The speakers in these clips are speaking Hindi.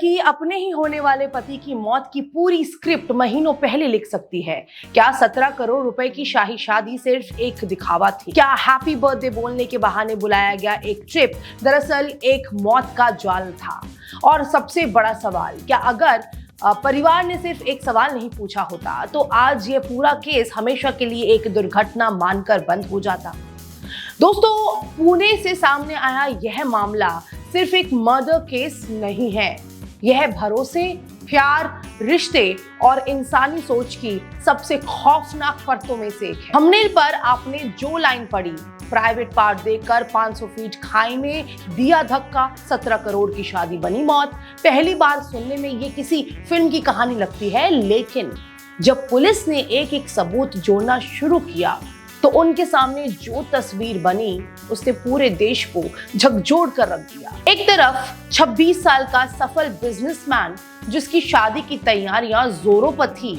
लड़की अपने ही होने वाले पति की मौत की पूरी स्क्रिप्ट महीनों पहले लिख सकती है। क्या 17 करोड़ रुपए की शाही शादी सिर्फ एक दिखावा थी? क्या हैप्पी बर्थडे बोलने के बहाने बुलाया गया एक ट्रिप दरअसल एक मौत का जाल था? और सबसे बड़ा सवाल, क्या अगर परिवार ने सिर्फ एक सवाल नहीं पूछा होता तो आज ये पूरा केस हमेशा के लिए एक दुर्घटना मानकर बंद हो जाता? दोस्तों, पुणे से सामने आया यह मामला सिर्फ एक मर्डर केस नहीं है। यह भरोसे, प्यार, रिश्ते और इंसानी सोच की सबसे खौफनाक परतों में से एक है। थंबनेल पर आपने जो लाइन पढ़ी, प्राइवेट पार्ट देखकर 500 फीट खाई में दिया धक्का, 17 करोड़ की शादी बनी मौत, पहली बार सुनने में ये किसी फिल्म की कहानी लगती है। लेकिन जब पुलिस ने एक एक सबूत जोड़ना शुरू किया तो उनके सामने जो तस्वीर बनी उसने पूरे देश को झकझोर कर रख दिया। एक तरफ 26 साल का सफल बिजनेसमैन जिसकी शादी की तैयारियां जोरों पर थी,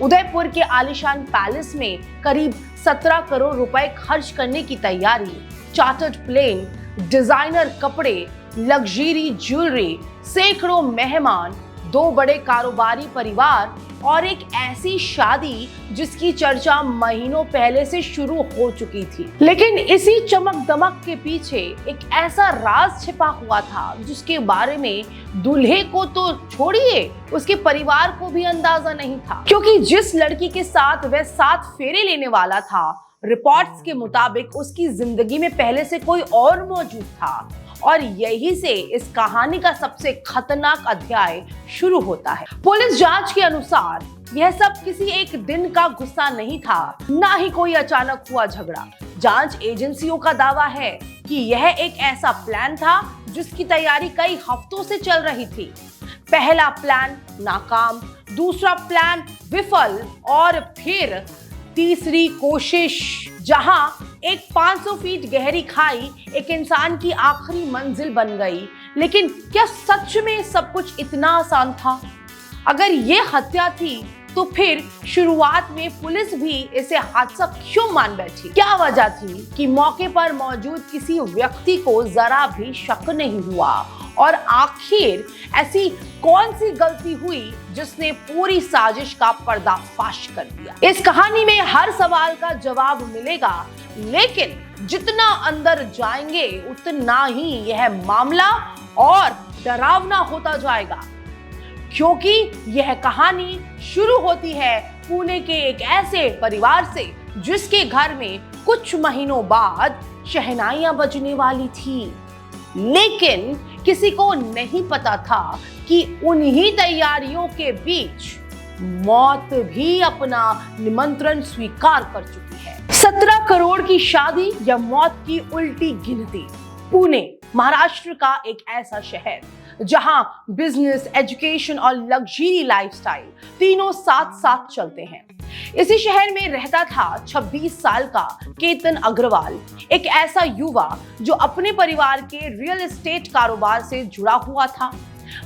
उदयपुर के आलीशान पैलेस में करीब 17 करोड़ रुपए खर्च करने की तैयारी, चार्टर्ड प्लेन, डिजाइनर कपड़े, लग्जरी ज्वेलरी, सैकड़ों मेहमान, 2 बड़े कारोबारी परिवार और एक ऐसी शादी जिसकी चर्चा महीनों पहले से शुरू हो चुकी थी। लेकिन इसी चमक दमक के पीछे एक ऐसा राज छिपा हुआ था जिसके बारे में दूल्हे को तो छोड़िए, उसके परिवार को भी अंदाजा नहीं था। क्योंकि जिस लड़की के साथ वह 7 फेरे लेने वाला था, रिपोर्ट्स के मुताबिक उसकी जिंदगी में पहले से कोई और मौजूद था। और यही से इस कहानी का सबसे खतरनाक अध्याय शुरू होता है। पुलिस जांच के अनुसार यह सब किसी एक दिन का गुस्सा नहीं था, ना ही कोई अचानक हुआ झगड़ा। जांच एजेंसियों का दावा है कि यह एक ऐसा प्लान था जिसकी तैयारी कई हफ्तों से चल रही थी। पहला प्लान नाकाम, दूसरा प्लान विफल और फिर तीसरी कोशिश, जहां एक 500 फीट गहरी खाई एक इंसान की आखिरी मंजिल बन गई। लेकिन क्या सच में सब कुछ इतना आसान था? अगर ये हत्या थी तो फिर शुरुआत में पुलिस भी इसे हादसा क्यों मान बैठी? क्या वजह थी कि मौके पर मौजूद किसी व्यक्ति को जरा भी शक नहीं हुआ? और आखिर ऐसी कौन सी गलती हुई जिसने पूरी साजिश का पर्दाफाश कर दिया? इस कहानी में हर सवाल का जवाब मिलेगा, लेकिन जितना अंदर जाएंगे उतना ही यह मामला और डरावना होता जाएगा। क्योंकि यह कहानी शुरू होती है पुणे के एक ऐसे परिवार से जिसके घर में कुछ महीनों बाद शहनाइयां बजने वाली थी। लेकिन किसी को नहीं पता था कि उन्हीं तैयारियों के बीच मौत भी अपना निमंत्रण स्वीकार कर चुकी है। 17 करोड़ की शादी या मौत की उल्टी गिनती। पुणे महाराष्ट्र का एक ऐसा शहर जहां बिजनेस, एजुकेशन और लग्जरी लाइफस्टाइल तीनों साथ साथ चलते हैं। इसी शहर में रहता था 26 साल का केतन अग्रवाल, एक ऐसा युवा जो अपने परिवार के रियल एस्टेट कारोबार से जुड़ा हुआ था।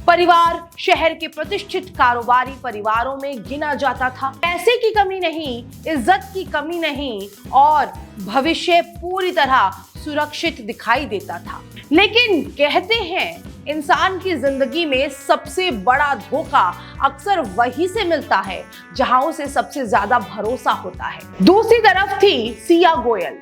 परिवार शहर के प्रतिष्ठित कारोबारी परिवारों में गिना जाता था। पैसे की कमी नहीं, इज्जत की कमी नहीं और भविष्य पूरी तरह सुरक्षित दिखाई देता था। लेकिन कहते हैं इंसान की जिंदगी में सबसे बड़ा धोखा अक्सर वहीं से मिलता है जहां उसे सबसे ज्यादा भरोसा होता है। दूसरी तरफ थी सिया गोयल,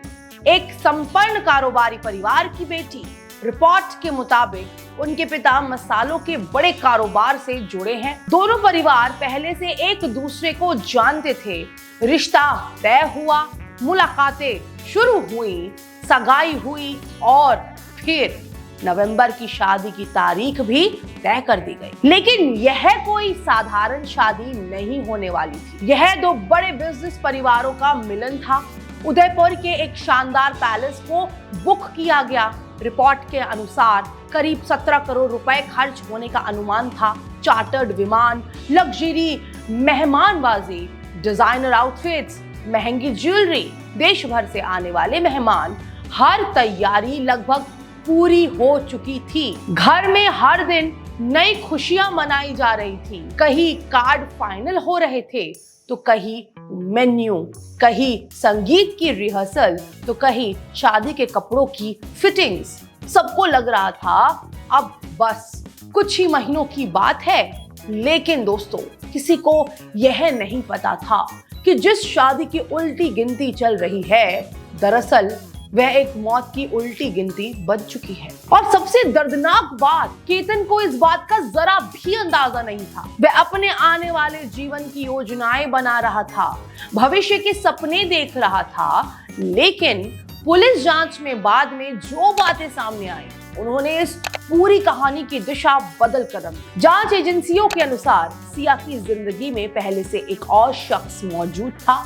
एक संपन्न कारोबारी परिवार की बेटी। रिपोर्ट के मुताबिक उनके पिता मसालों के बड़े कारोबार से जुड़े हैं। दोनों परिवार पहले से एक दूसरे को जानते थे। रिश्ता तय हुआ, मुलाकातें शुरू हुई, सगाई हुई और फिर नवंबर की शादी की तारीख भी तय कर दी गई। लेकिन यह कोई साधारण शादी नहीं होने वाली थी। यह 2 बड़े बिजनेस परिवारों का मिलन था। उदयपुर के एक शानदार पैलेस को बुक किया गया। रिपोर्ट के अनुसार करीब 17 करोड़ रुपए खर्च होने का अनुमान था। चार्टर्ड विमान, लग्जरी मेहमानबाजी, डिजाइनर आउटफिट्स, महंगी ज्वेलरी, देश भर से आने वाले मेहमान, हर तैयारी लगभग पूरी हो चुकी थी। घर में हर दिन नई खुशियां मनाई जा रही थी। कहीं कार्ड फाइनल हो रहे थे तो कहीं मेन्यू, कहीं संगीत की रिहर्सल तो कहीं शादी के कपड़ों की फिटिंग्स। सबको लग रहा था अब बस कुछ ही महीनों की बात है, लेकिन दोस्तों किसी को यह नहीं पता था कि जिस शादी की उल्टी गिनती चल रही है, दरअसल वह एक मौत की उल्टी गिनती बन चुकी है। और सबसे दर्दनाक बात, केतन को इस बात का जरा भी अंदाजा नहीं था। वह अपने आने वाले जीवन की योजनाएं बना रहा था, भविष्य के सपने देख रहा था, लेकिन पुलिस जांच में बाद में जो बातें सामने आई, उन्होंने इस पूरी कहानी की दिशा बदल कर रख दी। जांच एजेंसियों के अनुसार सिया की जिंदगी में पहले से एक और शख्स मौजूद था,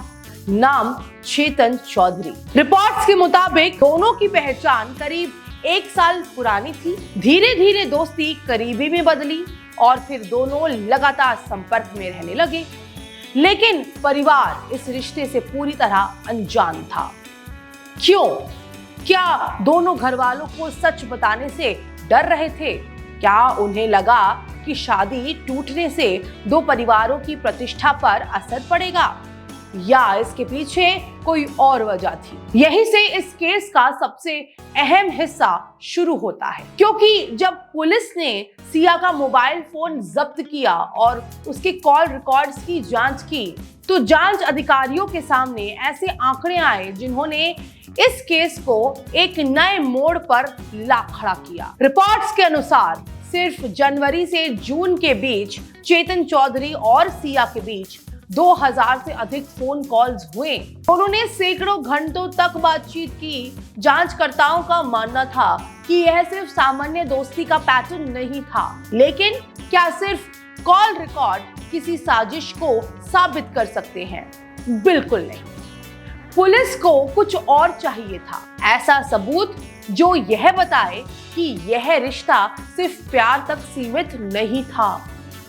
नाम चेतन चौधरी। रिपोर्ट्स के मुताबिक दोनों की पहचान करीब 1 साल पुरानी थी। धीरे धीरे दोस्ती करीबी में बदली और फिर दोनों लगातार संपर्क में रहने लगे, लेकिन परिवार इस रिश्ते से पूरी तरह अनजान था। क्यों? क्या दोनों घर वालों को सच बताने से डर रहे थे? क्या उन्हें लगा कि शादी टूटने से दो परिवारों की प्रतिष्ठा पर असर पड़ेगा, या इसके पीछे कोई और वजह थी? यही से इस केस का सबसे अहम हिस्सा शुरू होता है, क्योंकि जब पुलिस ने सिया का मोबाइल फोन जब्त किया और उसके कॉल रिकॉर्ड्स की जांच की, तो जांच अधिकारियों के सामने ऐसे आंकड़े आए जिन्होंने इस केस को एक नए मोड़ पर ला खड़ा किया। रिपोर्ट्स के अनुसार सिर्फ जनवरी से जून के बीच चेतन चौधरी और सिया के बीच 2000 से अधिक फोन कॉल्स हुए। उन्होंने सैकड़ों घंटों तक बातचीत की। जांचकर्ताओं का मानना था कि यह सिर्फ सामान्य दोस्ती का पैटर्न नहीं था, लेकिन क्या सिर्फ कॉल रिकॉर्ड किसी साजिश को साबित कर सकते हैं? बिल्कुल नहीं। पुलिस को कुछ और चाहिए था, ऐसा सबूत जो यह बताए कि यह रिश्ता सिर्फ प्यार तक सीमित नहीं था,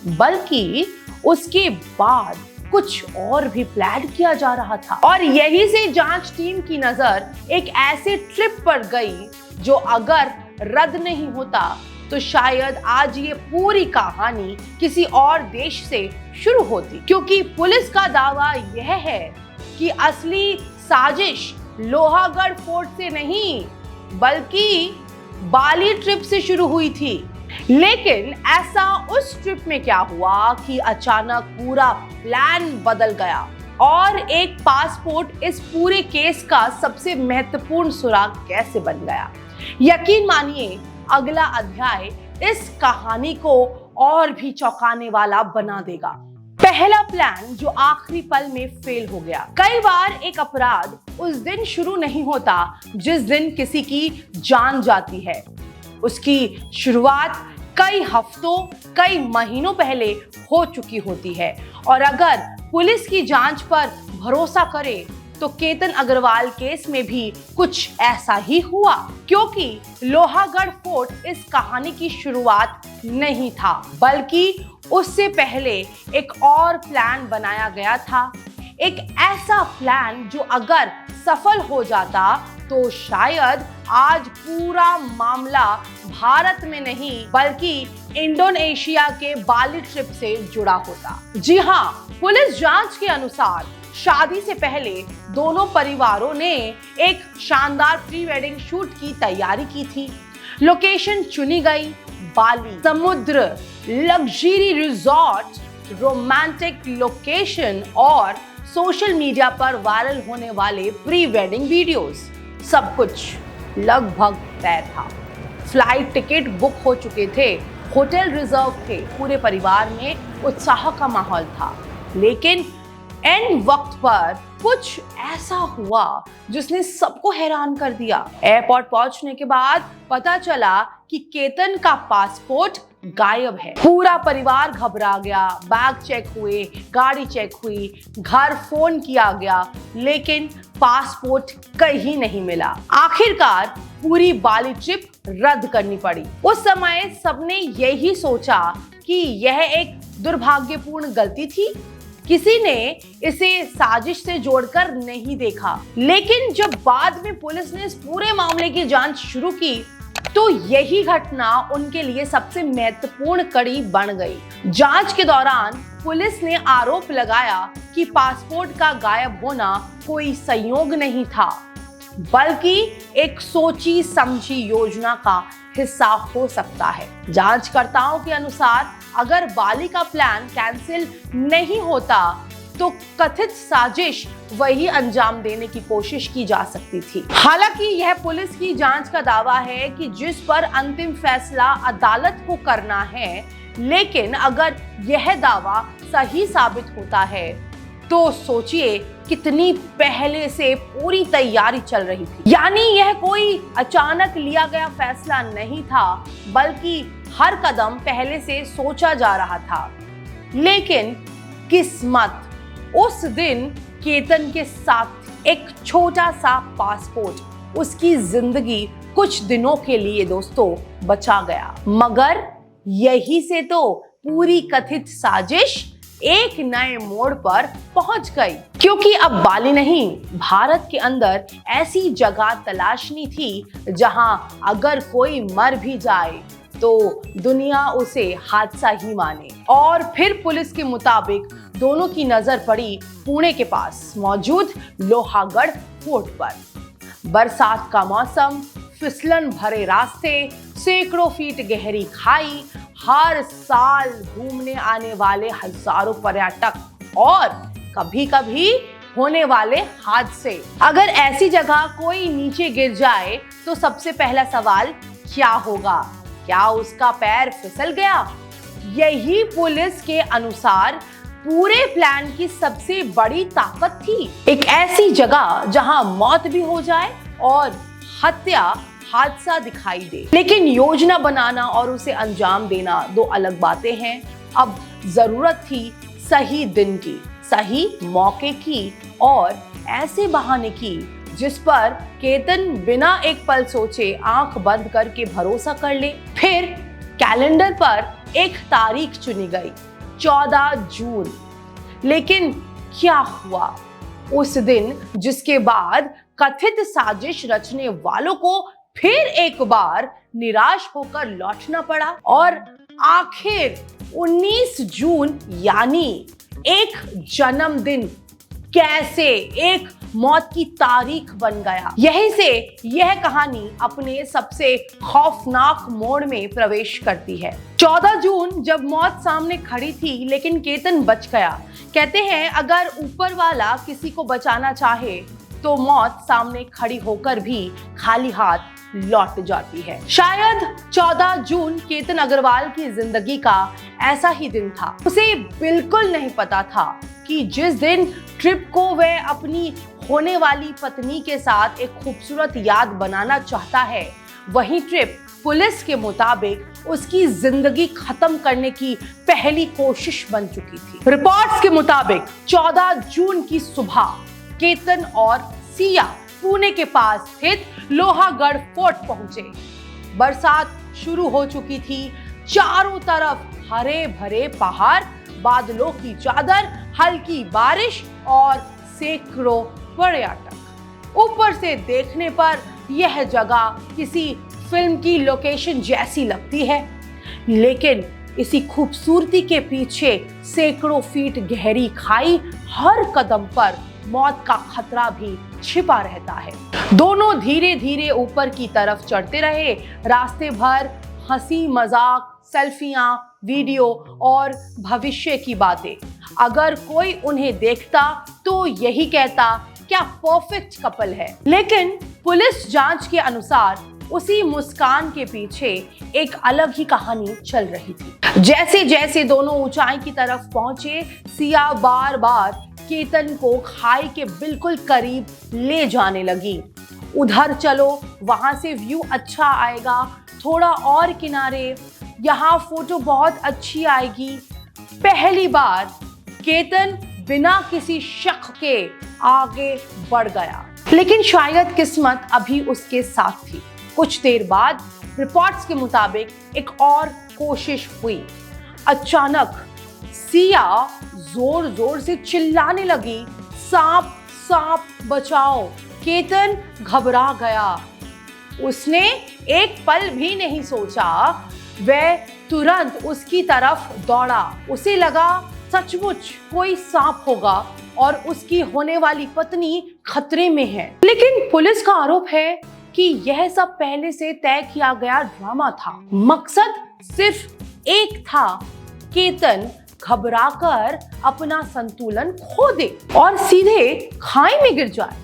बल्कि उसके बाद कुछ और भी प्लान किया जा रहा था। और यही से जांच टीम की नजर एक ऐसे ट्रिप पर गई जो अगर रद्द नहीं होता तो शायद आज ये पूरी कहानी किसी और देश से शुरू होती, क्योंकि पुलिस का दावा यह है कि असली साजिश लोहागढ़ फोर्ट से नहीं बल्कि बाली ट्रिप से शुरू हुई थी। लेकिन ऐसा उस ट्रिप में क्या हुआ कि अचानक पूरा प्लान बदल गया और एक पासपोर्ट इस पूरे केस का सबसे महत्वपूर्ण सुराग कैसे बन गया? यकीन मानिए, अगला अध्याय इस कहानी को और भी चौंकाने वाला बना देगा। पहला प्लान जो आखिरी पल में फेल हो गया। कई बार एक अपराध उस दिन शुरू नहीं होता जिस दिन किसी की जान जाती है। उसकी शुरुआत कई हफ्तों, कई महीनों पहले हो चुकी होती है। और अगर पुलिस की जांच पर भरोसा करे तो केतन अग्रवाल केस में भी कुछ ऐसा ही हुआ, क्योंकि लोहागढ़ फोर्ट इस कहानी की शुरुआत नहीं था, बल्कि उससे पहले एक और प्लान बनाया गया था। एक ऐसा प्लान जो अगर सफल हो जाता तो शायद आज पूरा मामला भारत में नहीं बल्कि इंडोनेशिया के बाली ट्रिप से जुड़ा होता। जी हाँ, पुलिस जांच के अनुसार शादी से पहले दोनों परिवारों ने एक शानदार प्री वेडिंग शूट की तैयारी की थी। लोकेशन चुनी गई बाली, समुद्र, लग्जरी रिजॉर्ट, रोमांटिक लोकेशन और सोशल मीडिया पर वायरल होने वाले प्री वेडिंग वीडियोस, सब कुछ लगभग तय था। फ्लाइट टिकट बुक हो चुके थे, होटल रिजर्व थे, पूरे परिवार में उत्साह का माहौल था। लेकिन एंड वक्त पर कुछ ऐसा हुआ जिसने सबको हैरान कर दिया। एयरपोर्ट पहुंचने के बाद पता चला कि केतन का पासपोर्ट गायब है। पूरा परिवार घबरा गया, बैग चेक हुए, गाड़ी चेक हुई, घर फोन किया गया, लेकिन पासपोर्ट कहीं नहीं मिला। आखिरकार पूरी बाली ट्रिप रद्द करनी पड़ी। उस समय सबने यही सोचा कि यह एक दुर्भाग्यपूर्ण गलती थी। किसी ने इसे साजिश से जोड़कर नहीं देखा। लेकिन जब बाद में पुलिस ने इस पूरे मामले की जांच शुरू की तो यही घटना उनके लिए सबसे महत्वपूर्ण कड़ी बन गई। जांच के दौरान पुलिस ने आरोप लगाया कि पासपोर्ट का गायब होना कोई संयोग नहीं था, बल्कि एक सोची समझी योजना का हिस्सा हो सकता है। जांचकर्ताओं के अनुसार अगर बाली का प्लान कैंसिल नहीं होता तो कथित साजिश वही अंजाम देने की कोशिश की जा सकती थी। हालांकि यह पुलिस की जांच का दावा है कि जिस पर अंतिम फैसला अदालत को करना है, लेकिन अगर यह दावा सही साबित होता है तो सोचिए कितनी पहले से पूरी तैयारी चल रही थी। यानी यह कोई अचानक लिया गया फैसला नहीं था, बल्कि हर कदम पहले से सोचा जा रहा था। लेकिन किस्मत उस दिन केतन के साथ एक छोटा सा पासपोर्ट उसकी जिंदगी कुछ दिनों के लिए दोस्तों बचा गया। मगर यही से तो पूरी कथित साजिश एक नए मोड़ पर पहुंच गई, क्योंकि अब बाली नहीं, भारत के अंदर ऐसी जगह तलाशनी थी जहां अगर कोई मर भी जाए तो दुनिया उसे हादसा ही माने। और फिर पुलिस के मुताबिक दोनों की नजर पड़ी पुणे के पास मौजूद लोहागढ़ फोर्ट पर। बरसात का मौसम, फिसलन भरे रास्ते, सैकड़ों फीट गहरी खाई, हर साल घूमने आने वाले हजारों पर्यटक और कभी कभी होने वाले हादसे। अगर ऐसी जगह कोई नीचे गिर जाए तो सबसे पहला सवाल क्या होगा? क्या उसका पैर फिसल गया? यही पुलिस के अनुसार पूरे प्लान की सबसे बड़ी ताकत थी। एक ऐसी जगह जहां मौत भी हो जाए और हत्या हादसा दिखाई दे। लेकिन योजना बनाना और उसे अंजाम देना दो अलग बातें हैं। अब जरूरत थी सही दिन की, सही मौके की और ऐसे बहाने की जिस पर केतन बिना एक पल सोचे आंख बंद करके भरोसा कर ले। फिर कैलेंडर पर एक तारीख चुनी गई, 14 जून। लेकिन क्या हुआ उस दिन, जिसके बाद कथित साजिश रचने वालों को फिर एक बार निराश होकर लौटना पड़ा और आखिर 19 जून यानी एक जन्मदिन कैसे एक मौत की तारीख बन गया। यही से यह कहानी अपने सबसे खौफनाक मोड़ में प्रवेश करती है। 14 जून जब मौत सामने खड़ी थी लेकिन केतन बच गया। कहते हैं अगर ऊपर वाला किसी को बचाना चाहे तो मौत सामने खड़ी होकर भी खाली हाथ लौट जाती है। शायद 14 जून केतन अग्रवाल की जिंदगी का ऐसा ही दिन था। उसे बिल्कुल नहीं पता था कि जिस दिन ट्रिप को वह अपनी होने वाली पत्नी के साथ एक खूबसूरत याद बनाना चाहता है, वही ट्रिप पुलिस के मुताबिक उसकी जिंदगी खत्म करने की पहली कोशिश बन चुकी थी। रिपोर्ट्स के मुताबिक 14 जून की सुबह केतन और सिया पुणे के पास स्थित लोहागढ़ फोर्ट पहुंचे। बरसात शुरू हो चुकी थी, चारों तरफ हरे भरे पहाड़, बादलों की चादर, हल्की बारिश और सैकड़ों पर्यटक। ऊपर से देखने पर यह जगह किसी फिल्म की लोकेशन जैसी लगती है, लेकिन इसी खूबसूरती के पीछे सैकड़ों फीट गहरी खाई, हर कदम पर मौत का खतरा भी छिपा रहता है। दोनों धीरे धीरे ऊपर की तरफ चढ़ते रहे। रास्ते भर हंसी मजाक, सेल्फियां, वीडियो और भविष्य की बातें। अगर कोई उन्हें देखता तो यही कहता क्या परफेक्ट कपल है। लेकिन पुलिस जांच के अनुसार उसी मुस्कान के पीछे एक अलग ही कहानी चल रही थी। जैसे जैसे दोनों ऊंचाई की तरफ पहुंचे, सिया बार बार केतन को खाई के बिल्कुल करीब ले जाने लगी। उधर चलो, वहां से व्यू अच्छा आएगा, थोड़ा और किनारे, यहाँ फोटो बहुत अच्छी आएगी। पहली बार केतन बिना किसी शक के आगे बढ़ गया, लेकिन शायद किस्मत अभी उसके साथ थी। कुछ देर बाद रिपोर्ट्स के मुताबिक एक और कोशिश हुई। अचानक सिया जोर जोर से चिल्लाने लगी, सांप सांप बचाओ। केतन घबरा गया। उसने एक पल भी नहीं सोचा, वह तुरंत उसकी तरफ दौड़ा। उसे लगा सचमुच कोई सांप होगा और उसकी होने वाली पत्नी खतरे में है। लेकिन पुलिस का आरोप है कि यह सब पहले से तय किया गया ड्रामा था। मकसद सिर्फ एक था, केतन घबराकर अपना संतुलन खो दे और सीधे खाई में गिर जाए।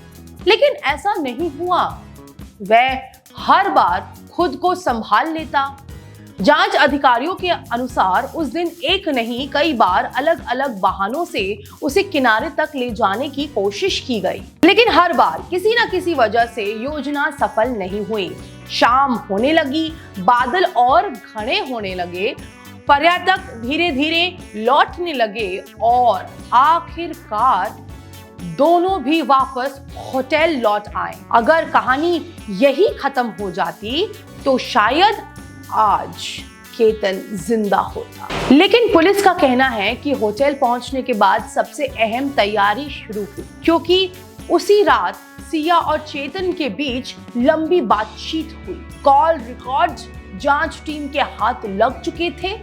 लेकिन ऐसा नहीं हुआ। वह हर बार खुद को संभाल लेता। जांच अधिकारियों के अनुसार उस दिन एक नहीं कई बार अलग अलग बहानों से उसे किनारे तक ले जाने की कोशिश की गई, लेकिन हर बार किसी न किसी वजह से योजना सफल नहीं हुई। शाम होने लगी, बादल और घने होने लगे, पर्यटक धीरे धीरे लौटने लगे और आखिरकार दोनों भी वापस होटल लौट आए। अगर कहानी यही खत्म हो जाती तो शायद आज केतन जिंदा होता। लेकिन पुलिस का कहना है कि होटल पहुंचने के बाद सबसे अहम तैयारी शुरू हुई, क्योंकि उसी रात सिया और चेतन के बीच लंबी बातचीत हुई। कॉल रिकॉर्ड्स जांच टीम के हाथ लग चुके थे।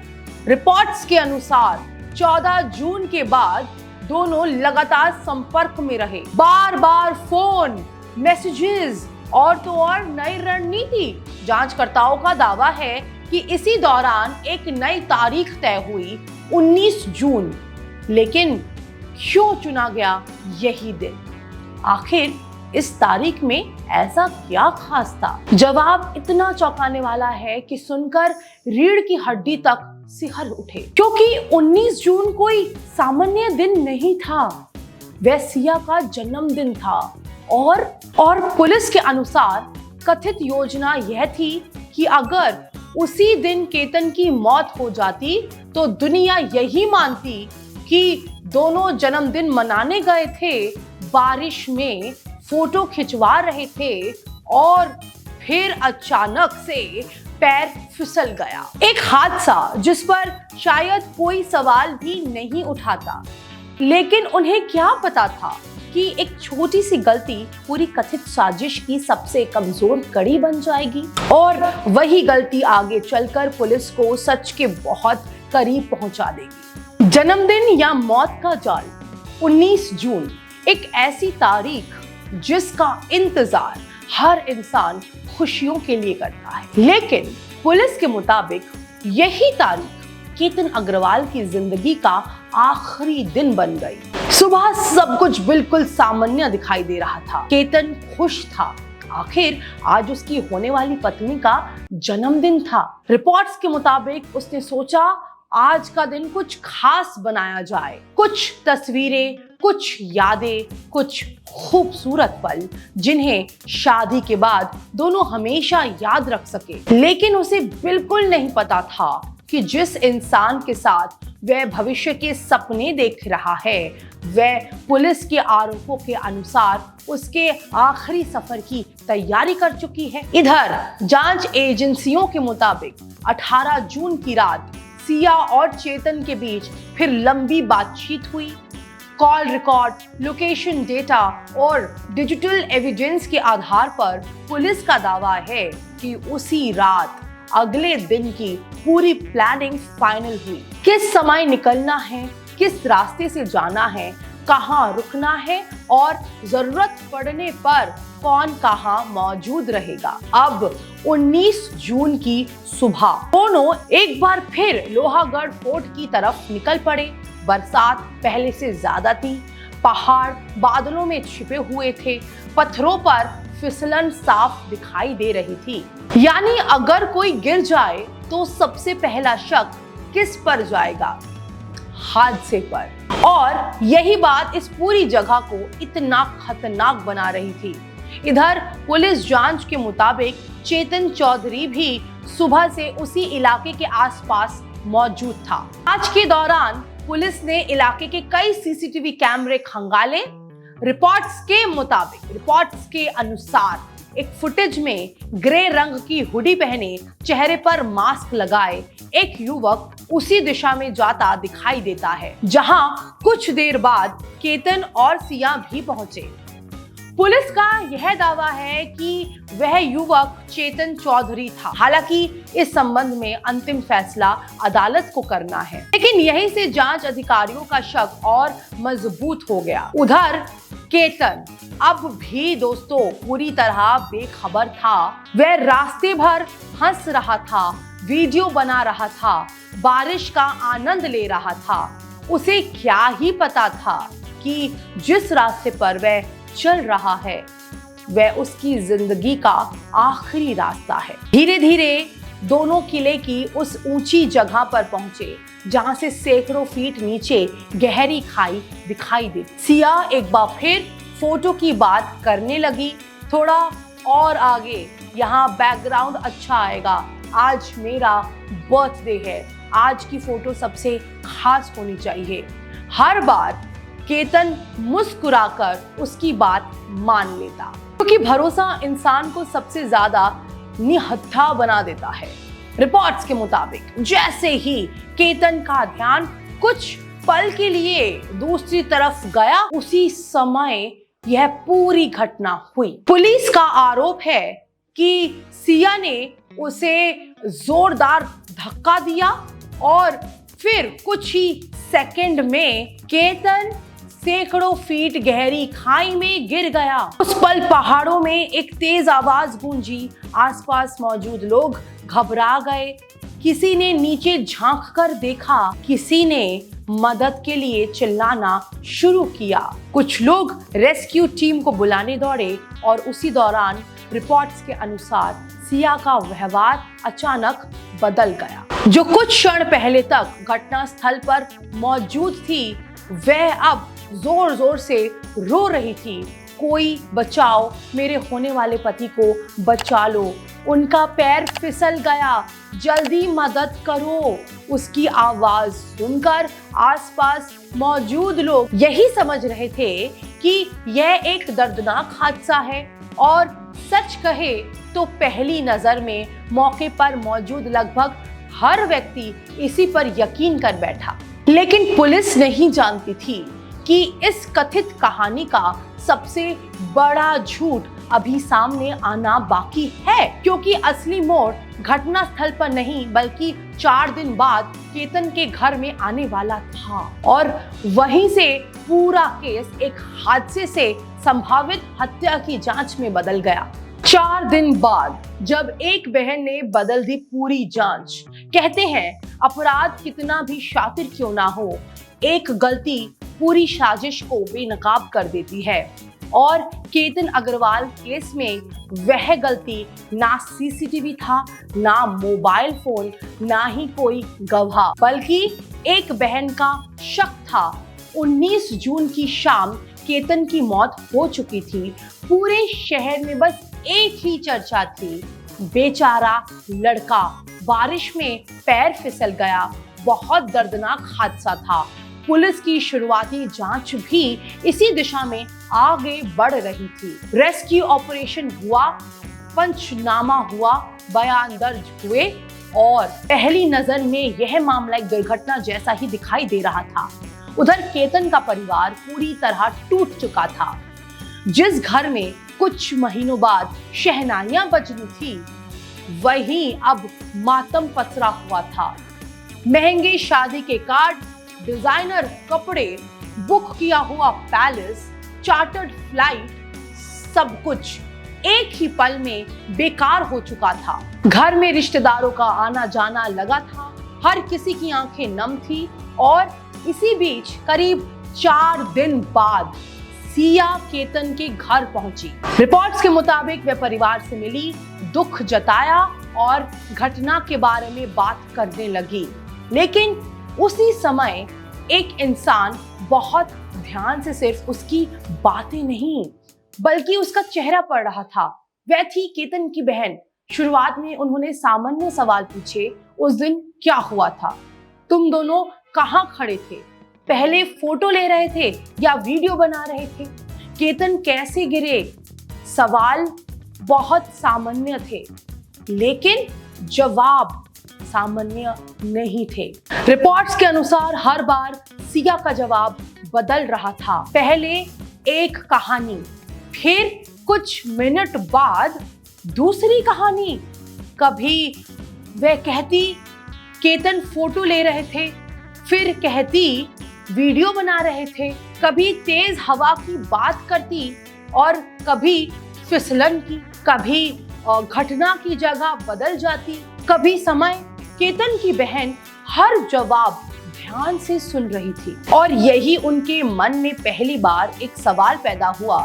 रिपोर्ट्स के अनुसार 14 जून के बाद दोनों लगातार संपर्क में रहे। बार बार फोन, मैसेजेस और तो और नई रणनीति। जांचकर्ताओं का दावा है कि इसी दौरान एक नई तारीख तय हुई, 19 जून। लेकिन क्यों चुना गया यही दिन? आखिर इस तारीख में ऐसा क्या खास था? जवाब इतना चौंकाने वाला है कि सुनकर रीढ़ की हड्डी तक सिहर उठे, क्योंकि 19 जून कोई सामान्य दिन नहीं था। वह सिया का जन्मदिन था और पुलिस के अनुसार कथित योजना यह थी कि अगर उसी दिन केतन की मौत हो जाती तो दुनिया यही मानती कि दोनों जन्मदिन मनाने गए थे, बारिश में फोटो खिंचवा रहे थे और फिर अचानक से पैर फिसल गया। एक हादसा जिस पर शायद कोई सवाल भी नहीं उठाता। लेकिन उन्हें क्या पता था कि एक छोटी सी गलती पूरी कथित साजिश की सबसे कमजोर कड़ी बन जाएगी, और वही गलती आगे चलकर पुलिस को सच के बहुत करीब पहुंचा देगी। जन्मदिन या मौत का जाल। 19 जून एक ऐसी तारीख जिसका इंतजार हर इंसान खुशियों के लिए करता है, लेकिन पुलिस के मुताबिक यही तारीख केतन अग्रवाल की जिंदगी का आखिरी दिन बन गई। सुबह सब कुछ बिल्कुल सामान्य दिखाई दे रहा था। केतन खुश था, आखिर आज उसकी होने वाली पत्नी का जन्मदिन था। रिपोर्ट्स के मुताबिक उसने सोचा आज का दिन कुछ खास बनाया जाए। कुछ तस्वीरें, कुछ यादें, कुछ खूबसूरत पल जिन्हें शादी के बाद दोनों हमेशा याद रख सके। लेकिन उसे बिल्कुल नहीं पता था कि जिस इंसान के साथ वह भविष्य के सपने देख रहा है, वह पुलिस के आरोपों के अनुसार उसके आखिरी सफर की तैयारी कर चुकी है। इधर जांच एजेंसियों के मुताबिक 18 जून की रात सिया और चेतन के बीच फिर लंबी बातचीत हुई। कॉल रिकॉर्ड, लोकेशन डेटा और डिजिटल एविडेंस के आधार पर पुलिस का दावा है कि उसी रात अगले दिन की पूरी प्लानिंग फाइनल हुई। किस समय निकलना है, किस रास्ते से जाना है, कहां रुकना है और जरूरत पड़ने पर कौन कहां मौजूद रहेगा। अब 19 जून की सुबह दोनों एक बार फिर लोहागढ़ फोर्ट की तरफ निकल पड़े। बरसात पहले से ज्यादा थी, पहाड़ बादलों में छिपे हुए थे, पत्थरों पर फिसलन साफ दिखाई दे रही थी। यानी अगर कोई गिर जाए तो सबसे पहला शक किस पर जाएगा? हादसे पर। और यही बात इस पूरी जगह को इतना खतरनाक बना रही थी। इधर पुलिस जांच के मुताबिक चेतन चौधरी भी सुबह से उसी इलाके के आसपास मौजूद था। जांच के दौरान पुलिस ने इलाके के कई सीसीटीवी कैमरे खंगाले। रिपोर्ट्स के अनुसार एक फुटेज में ग्रे रंग की हुडी पहने, चेहरे पर मास्क लगाए एक युवक उसी दिशा में जाता दिखाई देता है जहां कुछ देर बाद केतन और सिया भी पहुंचे। पुलिस का यह दावा है कि वह युवक चेतन चौधरी था। हालांकि इस संबंध में अंतिम फैसला अदालत को करना है, लेकिन यहीं से जांच अधिकारियों का शक और मजबूत हो गया। उधर केतन अब भी दोस्तों पूरी तरह बेखबर था। वह रास्ते भर हंस रहा था, वीडियो बना रहा था, बारिश का आनंद ले रहा था। उसे क्या ही पता था कि जिस रास्ते पर वह चल रहा है वह उसकी जिंदगी का आखिरी रास्ता है। धीरे धीरे दोनों किले की उस ऊंची जगह पर पहुंचे जहां से सैकड़ों फीट नीचे गहरी खाई दिखाई दी। सिया एक बार फिर फोटो की बात करने लगी। थोड़ा और आगे, यहाँ बैकग्राउंड अच्छा आएगा। आज मेरा बर्थडे है, आज की फोटो सबसे खास होनी चाहिए। हर बार केतन मुस्कुराकर उसकी बात मान लेता, क्योंकि भरोसा इंसान को सबसे ज्यादा निहत्था बना देता है। रिपोर्ट्स के मुताबिक जैसे ही केतन का ध्यान कुछ पल के लिए दूसरी तरफ गया, उसी समय यह पूरी घटना हुई। पुलिस का आरोप है कि सिया ने उसे जोरदार धक्का दिया और फिर कुछ ही सेकंड में केतन सैकड़ों फीट गहरी खाई में गिर गया। उस पल पहाड़ों में एक तेज आवाज गूंजी। आसपास मौजूद लोग घबरा गए। किसी ने नीचे झांक कर देखा, किसी ने मदद के लिए चिल्लाना शुरू किया। कुछ लोग रेस्क्यू टीम को बुलाने दौड़े और उसी दौरान रिपोर्ट्स के अनुसार सिया का व्यवहार अचानक बदल गया। जो कुछ क्षण पहले तक घटना स्थल पर मौजूद थी, वह अब जोर जोर से रो रही थी। कोई बचाओ, मेरे होने वाले पति को बचा लो, उनका पैर फिसल गया, जल्दी मदद करो। उसकी आवाज सुनकर आसपास मौजूद लोग यही समझ रहे थे कि यह एक दर्दनाक हादसा है, और सच कहे तो पहली नजर में मौके पर मौजूद लगभग हर व्यक्ति इसी पर यकीन कर बैठा। लेकिन पुलिस नहीं जानती थी कि इस कथित कहानी का सबसे बड़ा झूठ अभी सामने आना बाकी है, क्योंकि असली मोड़ घटना स्थल पर नहीं बल्कि 4 दिन बाद केतन के घर में आने वाला था। और वहीं से पूरा केस एक हादसे से संभावित हत्या की जांच में बदल गया। 4 दिन बाद जब एक बहन ने बदल दी पूरी जांच। कहते हैं अपराध कितना भी शातिर क्यों ना हो, एक गलती पूरी साजिश को बेनकाब कर देती है। और केतन अग्रवाल केस में वह गलती ना सीसीटीवी था, ना मोबाइल फोन, ना ही कोई गवाह, बल्कि एक बहन का शक था। 19 जून की शाम केतन की मौत हो चुकी थी। पूरे शहर में बस एक ही चर्चा थी, बेचारा लड़का बारिश में पैर फिसल गया। बहुत दर्दनाक हादसा था। पुलिस की शुरुआती जांच भी इसी दिशा में आगे बढ़ रही थी। रेस्क्यू ऑपरेशन हुआ, पंचनामा हुआ, बयान दर्ज हुए, और पहली नजर में यह मामला एक दुर्घटना जैसा ही दिखाई दे रहा था। उधर केतन का परिवार पूरी तरह टूट चुका था। जिस घर में कुछ महीनों बाद शहनाइयां बजनी थी, वहीं अब मातम पसरा हुआ था। महंगे शादी के कार्ड, डिजाइनर कपड़े, बुक किया हुआ पैलेस, चार्टर्ड फ्लाइट, सब कुछ एक ही पल में बेकार हो चुका था। घर में रिश्तेदारों का आना जाना लगा था, हर किसी की आंखें नम थी। और इसी बीच करीब 4 दिन बाद सिया केतन के घर पहुंची। रिपोर्ट्स के मुताबिक वह परिवार से मिली, दुख जताया और घटना के बारे में बात करने लगी। लेकिन उसी समय एक इंसान बहुत ध्यान से सिर्फ उसकी बातें नहीं बल्कि उसका चेहरा पढ़ रहा था। वह थी केतन की बहन। शुरुआत में उन्होंने सामान्य सवाल पूछे, उस दिन क्या हुआ था, तुम दोनों कहाँ खड़े थे, पहले फोटो ले रहे थे या वीडियो बना रहे थे, केतन कैसे गिरे। सवाल बहुत सामान्य थे, लेकिन जवाब सामान्य नहीं थे। रिपोर्ट्स के अनुसार हर बार सिया का जवाब बदल रहा था। पहले एक कहानी, फिर कुछ मिनट बाद दूसरी कहानी। कभी वह कहती केतन फोटो ले रहे थे, फिर कहती वीडियो बना रहे थे, कभी तेज हवा की बात करती और कभी फिसलन की, कभी घटना की जगह बदल जाती, कभी समय। केतन की बहन हर जवाब ध्यान से सुन रही थी और यही उनके मन में पहली बार एक सवाल पैदा हुआ,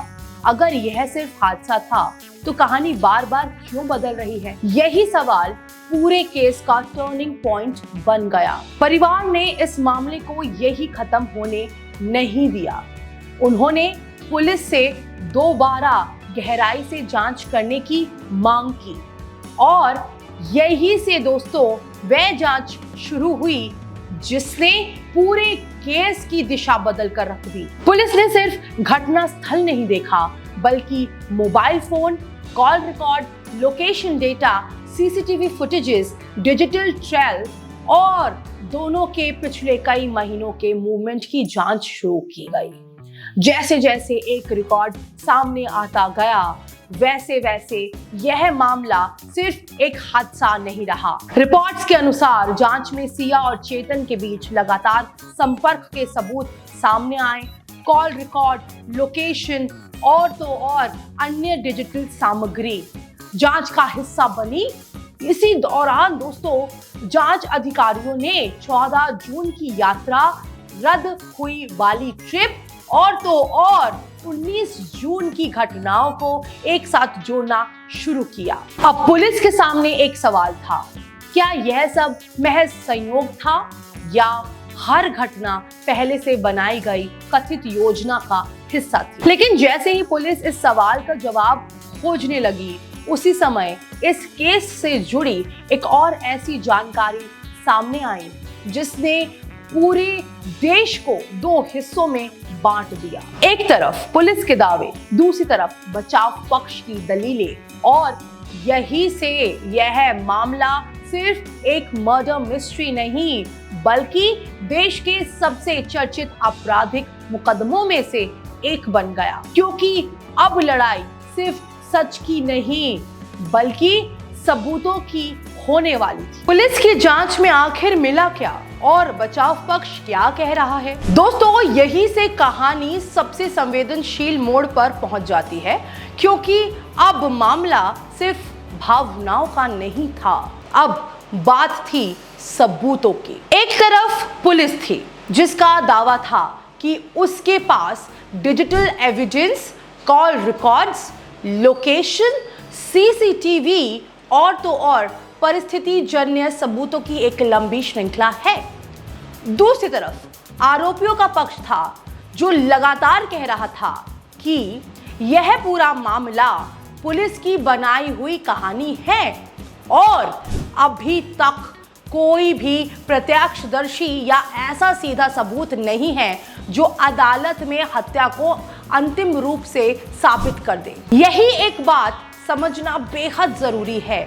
अगर यह सिर्फ हादसा था तो कहानी बार बार क्यों बदल रही है। यही सवाल पूरे केस का टर्निंग पॉइंट बन गया। परिवार ने इस मामले को यही खत्म होने नहीं दिया। उन्होंने पुलिस से दोबारा गहराई से जांच करने की मांग की और यही से दोस्तों वह जांच शुरू हुई जिसने पूरे केस की दिशा बदल कर रख दी। पुलिस ने सिर्फ घटना स्थल नहीं देखा बल्कि mobile phone, call record, location data, CCTV footages, digital trail और दोनों के पिछले कई महीनों के मूवमेंट की जांच शुरू की गई। जैसे जैसे एक रिकॉर्ड सामने आता गया वैसे वैसे यह मामला सिर्फ एक हादसा नहीं रहा। रिपोर्ट्स के अनुसार जांच में सिया और चेतन के बीच लगातार संपर्क के सबूत सामने आए। कॉल रिकॉर्ड, लोकेशन और तो और अन्य डिजिटल सामग्री जांच का हिस्सा बनी। इसी दौरान दोस्तों जांच अधिकारियों ने 14 जून की यात्रा, रद्द हुई वाली ट्रिप और तो और 19 जून की घटनाओं को एक साथ जोड़ना शुरू किया। अब पुलिस के सामने एक सवाल था, क्या यह सब महज संयोग था या हर घटना पहले से बनाई गई कथित योजना का हिस्सा थी। लेकिन जैसे ही पुलिस इस सवाल का जवाब खोजने लगी उसी समय इस केस से जुड़ी एक और ऐसी जानकारी सामने आई जिसने पूरे देश को दो हिस्सों में बांट दिया। एक तरफ पुलिस के दावे, दूसरी तरफ बचाव पक्ष की दलीलें और यही से यह मामला सिर्फ एक मर्डर मिस्ट्री नहीं बल्कि देश के सबसे चर्चित आपराधिक मुकदमों में से एक बन गया, क्योंकि अब लड़ाई सिर्फ सच की नहीं बल्कि सबूतों की होने वाली थी। पुलिस की जांच में आखिर मिला क्या और बचाव पक्ष क्या कह रहा है? दोस्तों यही से कहानी सबसे संवेदनशील मोड़ पर पहुंच जाती है, क्योंकि अब मामला सिर्फ भावनाओं का नहीं था, अब बात थी सबूतों की। एक तरफ पुलिस थी जिसका दावा था कि उसके पास digital evidence, call records, location, CCTV और तो और परिस्थिति जन्य सबूतों की एक लंबी श्रृंखला है। दूसरी तरफ आरोपियों का पक्ष था जो लगातार कह रहा था कि यह पूरा मामला पुलिस की बनाई हुई कहानी है और अभी तक कोई भी प्रत्यक्षदर्शी या ऐसा सीधा सबूत नहीं है जो अदालत में हत्या को अंतिम रूप से साबित कर दे। यही एक बात समझना बेहद जरूरी है।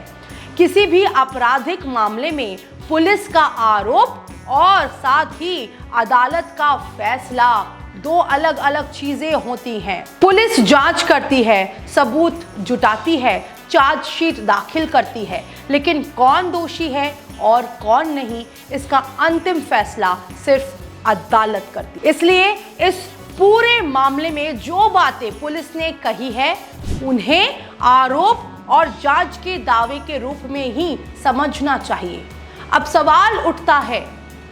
किसी भी आपराधिक मामले में पुलिस का आरोप और साथ ही अदालत का फैसला दो अलग अलग चीजें होती हैं। पुलिस जांच करती है, सबूत जुटाती है, चार्जशीट दाखिल करती है, लेकिन कौन दोषी है और कौन नहीं इसका अंतिम फैसला सिर्फ अदालत करती है। इसलिए इस पूरे मामले में जो बातें पुलिस ने कही है उन्हें आरोप और जांच के दावे के रूप में ही समझना चाहिए। अब सवाल उठता है,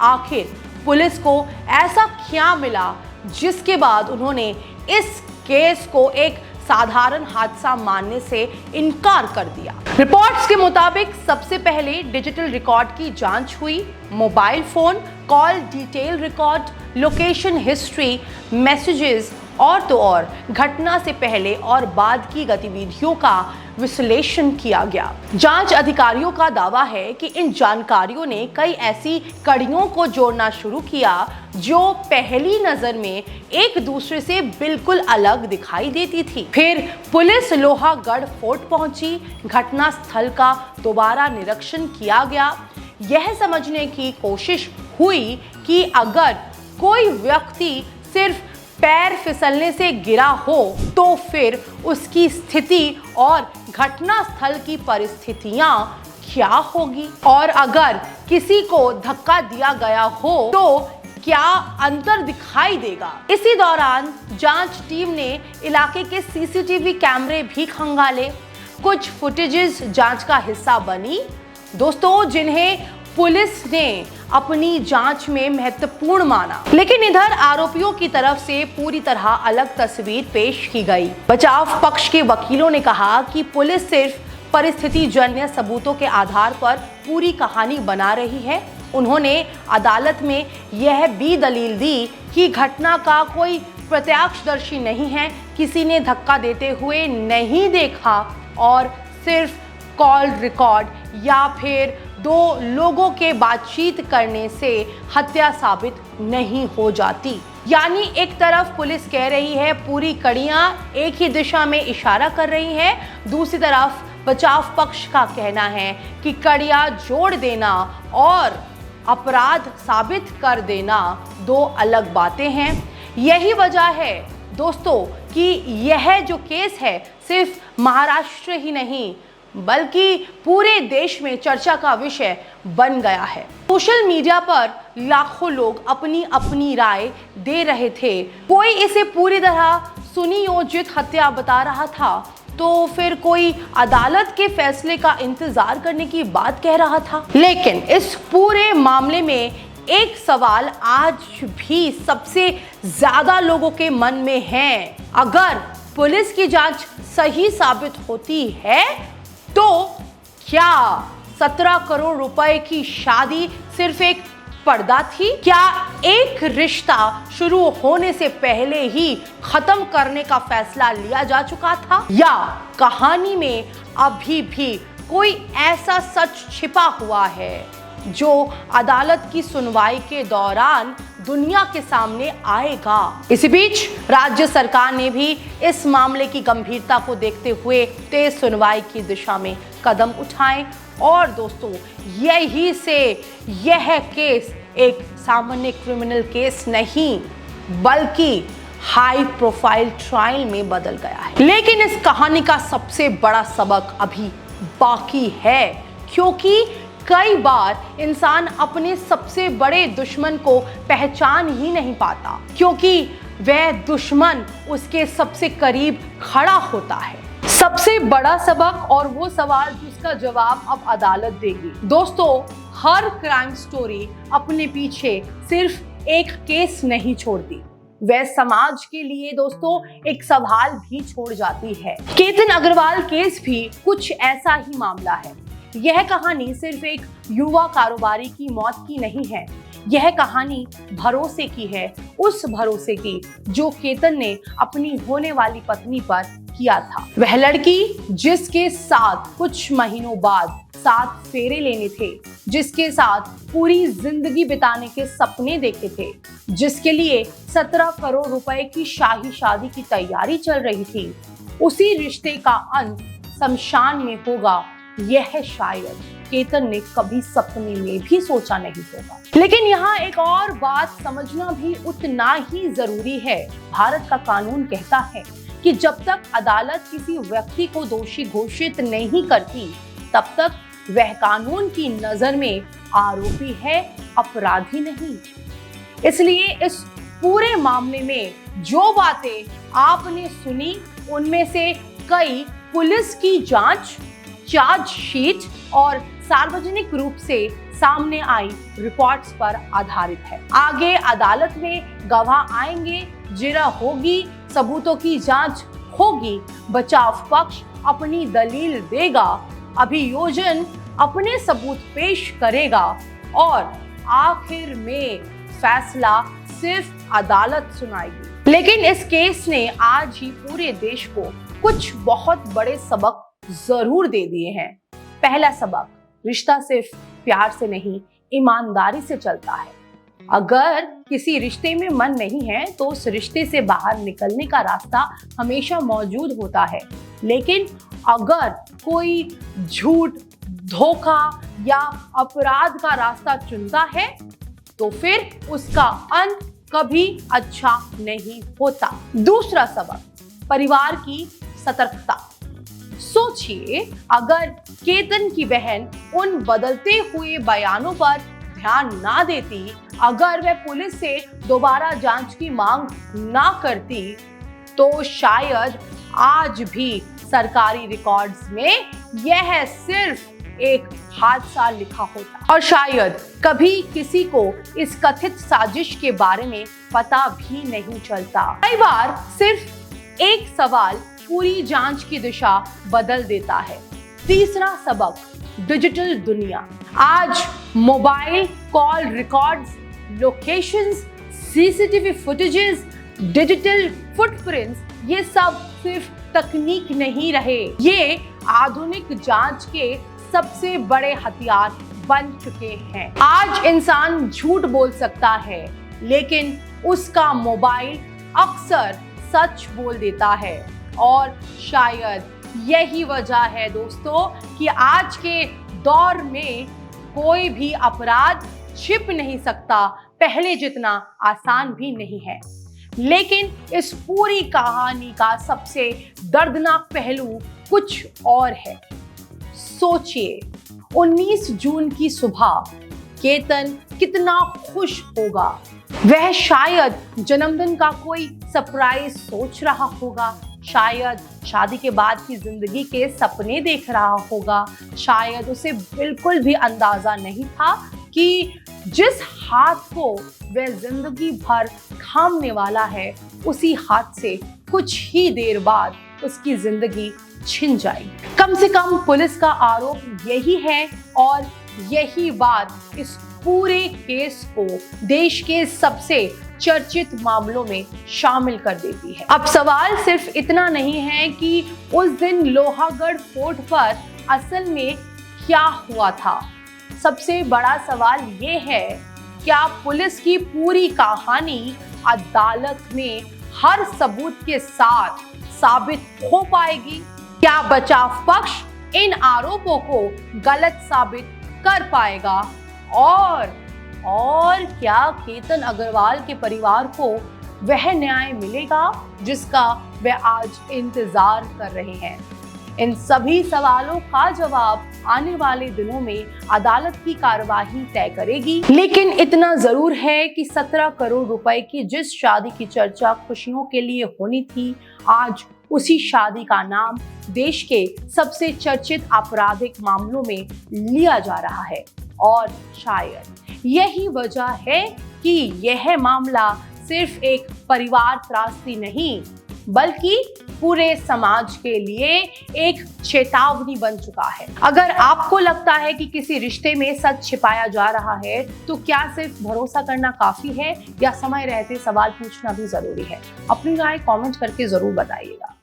आखिर पुलिस को ऐसा क्या मिला जिसके बाद उन्होंने इस केस को एक साधारण हादसा मानने से इनकार कर दिया। रिपोर्ट्स के मुताबिक सबसे पहले डिजिटल रिकॉर्ड की जांच हुई। Mobile phone, call detail record, location history, messages और तो और घटना से पहले और बाद की गतिविधियों का विश्लेषण किया गया। जांच अधिकारियों का दावा है कि इन जानकारियों ने कई ऐसी कड़ियों को जोड़ना शुरू किया जो पहली नजर में एक दूसरे से बिल्कुल अलग दिखाई देती थी। फिर पुलिस लोहागढ़ फोर्ट पहुंची, घटना स्थल का दोबारा निरीक्षण किया गया। यह समझने की कोशिश हुई कि अगर कोई व्यक्ति सिर्फ पैर फिसलने से गिरा हो तो फिर उसकी स्थिति और घटना स्थल की परिस्थितियां क्या होगी, और अगर किसी को धक्का दिया गया हो तो क्या अंतर दिखाई देगा। इसी दौरान जांच टीम ने इलाके के सीसीटीवी कैमरे भी खंगाले। कुछ फुटेजेस जांच का हिस्सा बनी दोस्तों, जिन्हें पुलिस ने अपनी जांच में महत्वपूर्ण माना। लेकिन इधर आरोपियों की तरफ से पूरी तरह अलग तस्वीर पेश की गई। बचाव पक्ष के वकीलों ने कहा कि पुलिस सिर्फ परिस्थिति जन्य सबूतों के आधार पर पूरी कहानी बना रही है। उन्होंने अदालत में यह भी दलील दी कि घटना का कोई प्रत्यक्षदर्शी नहीं है, किसी ने धक्का देते हुए नहीं देखा और सिर्फ कॉल रिकॉर्ड या फिर दो लोगों के बातचीत करने से हत्या साबित नहीं हो जाती। यानी एक तरफ पुलिस कह रही है पूरी कड़ियां एक ही दिशा में इशारा कर रही हैं, दूसरी तरफ बचाव पक्ष का कहना है कि कड़ियां जोड़ देना और अपराध साबित कर देना दो अलग बातें हैं। यही वजह है दोस्तों कि यह जो केस है सिर्फ महाराष्ट्र ही नहीं बल्कि पूरे देश में चर्चा का विषय बन गया है। सोशल मीडिया पर लाखों लोग अपनी अपनी राय दे रहे थे। कोई इसे पूरी तरह सुनियोजित हत्या बता रहा था, तो फिर कोई अदालत के फैसले का इंतजार करने की बात कह रहा था। लेकिन इस पूरे मामले में एक सवाल आज भी सबसे ज्यादा लोगों के मन में है। अगर पुलिस की जांच सही साबित होती है तो क्या 17 करोड़ रुपए की शादी सिर्फ एक पर्दा थी? क्या एक रिश्ता शुरू होने से पहले ही खत्म करने का फैसला लिया जा चुका था? या कहानी में अभी भी कोई ऐसा सच छिपा हुआ है जो अदालत की सुनवाई के दौरान दुनिया के सामने आएगा? इसी बीच राज्य सरकार ने भी इस मामले की गंभीरता को देखते हुए तेज सुनवाई की दिशा में कदम उठाए और दोस्तों यही से यह केस एक सामान्य क्रिमिनल केस नहीं बल्कि हाई प्रोफाइल ट्रायल में बदल गया है। लेकिन इस कहानी का सबसे बड़ा सबक अभी बाकी है, क्योंकि कई बार इंसान अपने सबसे बड़े दुश्मन को पहचान ही नहीं पाता, क्योंकि वह दुश्मन उसके सबसे करीब खड़ा होता है। सबसे बड़ा सबक और वो सवाल जिसका जवाब अब अदालत देगी। दोस्तों हर क्राइम स्टोरी अपने पीछे सिर्फ एक केस नहीं छोड़ती, वह समाज के लिए दोस्तों एक सवाल भी छोड़ जाती है। केतन अग्रवाल केस भी कुछ ऐसा ही मामला है। यह कहानी सिर्फ एक युवा कारोबारी की मौत की नहीं है, यह कहानी भरोसे की है, उस भरोसे की जो केतन ने अपनी होने वाली पत्नी पर किया था। वह लड़की जिसके साथ कुछ महीनों बाद 7 फेरे लेने थे, जिसके साथ पूरी जिंदगी बिताने के सपने देखे थे, जिसके लिए 17 करोड़ रुपए की शाही शादी की तैयारी चल रही थी, उसी रिश्ते का अंत शमशान में होगा, यह शायद केतन ने कभी सपने में भी सोचा नहीं होगा। लेकिन यहाँ एक और बात समझना भी उतना ही जरूरी है। भारत का कानून कहता है कि जब तक अदालत किसी व्यक्ति को दोषी घोषित नहीं करती, तब तक वह कानून की नजर में आरोपी है, अपराधी नहीं। इसलिए इस पूरे मामले में जो बातें आपने सुनी, उनमें से कई पुलिस की जांच, चार्जशीट और सार्वजनिक रूप से सामने आई रिपोर्ट्स पर आधारित है। आगे अदालत में गवाह आएंगे, जिरह होगी, सबूतों की जांच होगी, बचाव पक्ष अपनी दलील देगा, अभियोजन अपने सबूत पेश करेगा और आखिर में फैसला सिर्फ अदालत सुनाएगी। लेकिन इस केस ने आज ही पूरे देश को कुछ बहुत बड़े सबक जरूर दे दिए हैं। पहला सबक, रिश्ता सिर्फ प्यार से नहीं, ईमानदारी से चलता है। अगर किसी रिश्ते में मन नहीं है तो उस रिश्ते से बाहर निकलने का रास्ता हमेशा मौजूद होता है। लेकिन अगर कोई झूठ, धोखा या अपराध का रास्ता चुनता है तो फिर उसका अंत कभी अच्छा नहीं होता। दूसरा सबक, परिवार की सतर्कता। सोचिए अगर केतन की बहन उन बदलते हुए बयानों पर ध्यान ना देती, अगर वह पुलिस से दोबारा जांच की मांग ना करती, तो शायद आज भी सरकारी रिकॉर्ड्स में यह सिर्फ एक हादसा लिखा होता और शायद कभी किसी को इस कथित साजिश के बारे में पता भी नहीं चलता। कई बार सिर्फ एक सवाल पूरी जांच की दिशा बदल देता है। तीसरा सबक, डिजिटल दुनिया। आज mobile call records, locations, CCTV footages, digital footprints, ये सब सिर्फ तकनीक नहीं रहे, ये आधुनिक जांच के सबसे बड़े हथियार बन चुके हैं। आज इंसान झूठ बोल सकता है, लेकिन उसका मोबाइल अक्सर सच बोल देता है। और शायद यही वजह है दोस्तों कि आज के दौर में कोई भी अपराध छिप नहीं सकता, पहले जितना आसान भी नहीं है। लेकिन इस पूरी कहानी का सबसे दर्दनाक पहलू कुछ और है। सोचिए, 19 जून की सुबह केतन कितना खुश होगा। वह शायद जन्मदिन का कोई सरप्राइज सोच रहा होगा, शायद शादी के बाद की जिंदगी के सपने देख रहा होगा, शायद उसे बिल्कुल भी अंदाजा नहीं था कि जिस हाथ को वह जिंदगी भर थामने वाला है, उसी हाथ से कुछ ही देर बाद उसकी जिंदगी छिन जाएगी। कम से कम पुलिस का आरोप यही है और यही बात इस पूरे केस को देश के सबसे चर्चित मामलों में शामिल कर देती है। अब सवाल सिर्फ इतना नहीं है कि उस दिन लोहागढ़ फोर्ट पर असल में क्या हुआ था। सबसे बड़ा सवाल ये है, क्या पुलिस की पूरी कहानी अदालत में हर सबूत के साथ साबित हो पाएगी? क्या बचाव पक्ष इन आरोपों को गलत साबित कर पाएगा? और क्या केतन अग्रवाल के परिवार को वह न्याय मिलेगा जिसका वे आज इंतजार कर रहे हैं? इन सभी सवालों का जवाब आने वाले दिनों में अदालत की कार्यवाही तय करेगी। लेकिन इतना जरूर है कि 17 करोड़ रुपए की जिस शादी की चर्चा खुशियों के लिए होनी थी, आज उसी शादी का नाम देश के सबसे चर्चित आपराधिक मामलों में लिया जा रहा है। और शायद यही वजह है कि यह मामला सिर्फ एक परिवार त्रासदी नहीं, बल्कि पूरे समाज के लिए एक चेतावनी बन चुका है। अगर आपको लगता है कि किसी रिश्ते में सच छिपाया जा रहा है, तो क्या सिर्फ भरोसा करना काफी है या समय रहते सवाल पूछना भी जरूरी है? अपनी राय कमेंट करके जरूर बताइएगा।